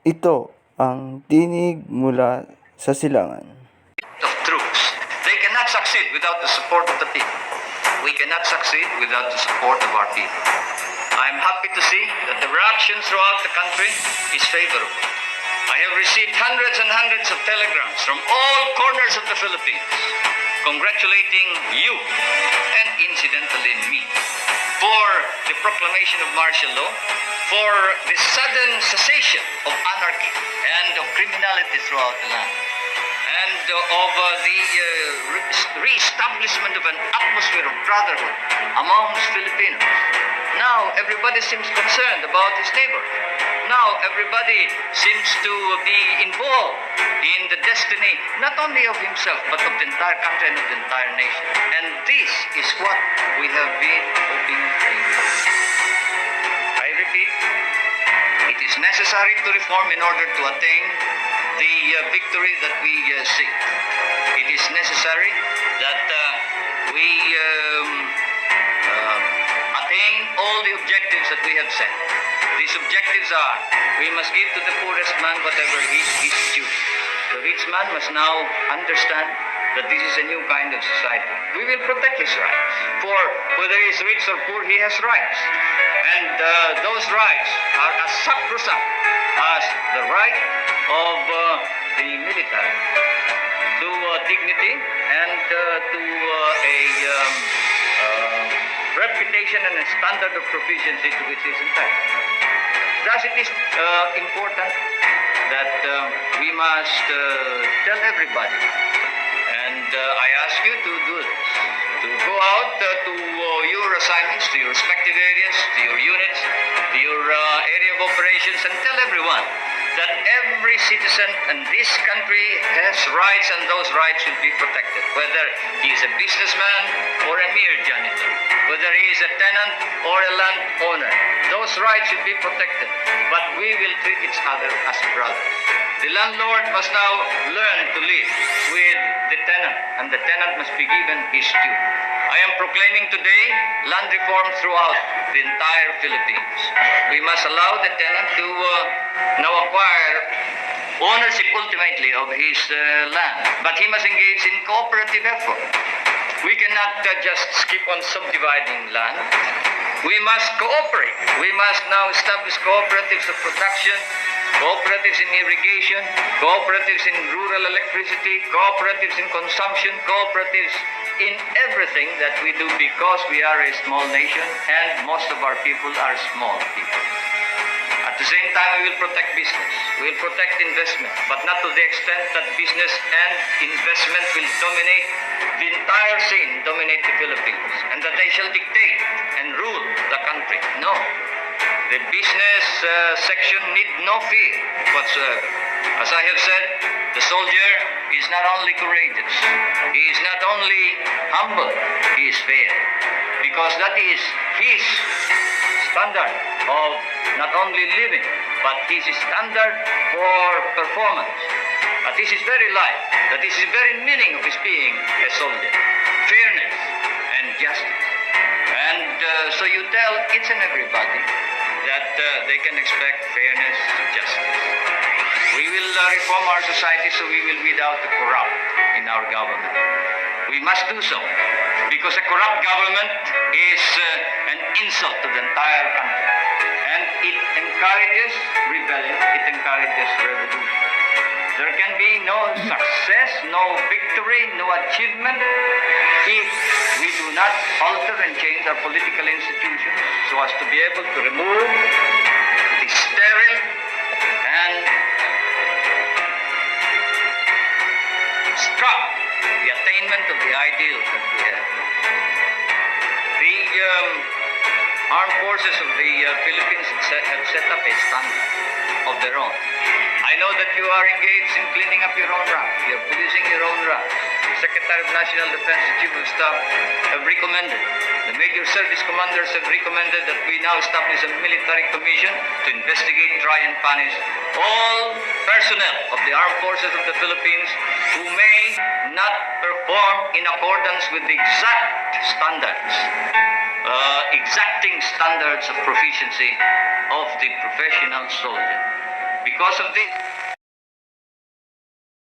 Ito ang tinig mula sa silangan. Of troops. They cannot succeed without the support of the people. We cannot succeed without the support of our people. I'm happy to see that the reaction throughout the country is favorable. I have received hundreds and hundreds of telegrams from all corners of the Philippines congratulating you and incidentally me for the proclamation of martial law, for the sudden cessation of anarchy and of criminality throughout the land, and of the re-establishment of an atmosphere of brotherhood amongst Filipinos. Now everybody seems concerned about his neighbor. Now everybody seems to be involved in the destiny not only of himself but of the entire country and of the entire nation. And this is what we have been hoping for. I repeat, it is necessary to reform in order to attain the victory that we seek. It is necessary that we attain all the objectives that we have set. These objectives are, we must give to the poorest man whatever is his due. The rich man must now understand that this is a new kind of society. We will protect his rights. For whether he is rich or poor, he has rights. And those rights are as sacrosanct as the right of the military to dignity and to a reputation and a standard of proficiency to which he is entitled. Thus it is important that we must tell everybody, and I ask you to do this, to go out to your assignments, to your respective areas, to your units, to your area of operations, and tell everyone that every citizen in this country has rights, and those rights should be protected, whether he is a businessman or a mere janitor, whether he is a tenant or a landowner. Those rights should be protected, but we will treat each other as brothers. The landlord must now learn to live with the tenant, and the tenant must be given his due. I am proclaiming today land reform throughout the entire Philippines. We must allow the tenant to now acquire ownership ultimately of his land, but he must engage in cooperative effort. We cannot just keep on subdividing land. We must cooperate. We must now establish cooperatives of production, cooperatives in irrigation, cooperatives in rural electricity, cooperatives in consumption, cooperatives in everything that we do, because we are a small nation and most of our people are small people. At the same time, we will protect business. We will protect investment, but not to the extent that business and investment will dominate the entire scene, dominate the Philippines, and that they shall dictate and rule the country. No. The business section need no fear whatsoever. As I have said, the soldier is not only courageous, he is not only humble, he is fair. Because that is his standard of not only living, but his standard for performance. That is his very life. That is his very meaning of his being a soldier. Fairness and justice. And so you tell each and everybody that they can expect fairness, justice. We will reform our society so we will weed out the corrupt in our government. We must do so, because a corrupt government is an insult to the entire country. And it encourages rebellion, it encourages revolution. There can be no success, no victory, no achievement if we do not alter and change our political institutions so as to be able to remove the sterile and obstruct the attainment of the ideals that we have. The armed forces of the Philippines have set up a standard of their own. I know that you are engaged in cleaning up your own ranks. You are policing your own ranks. The Secretary of National Defense, the Chief of Staff have recommended, the major service commanders have recommended that we now establish a military commission to investigate, try and punish all personnel of the armed forces of the Philippines who may not perform in accordance with the exacting standards of proficiency of the professional soldier. Because of this,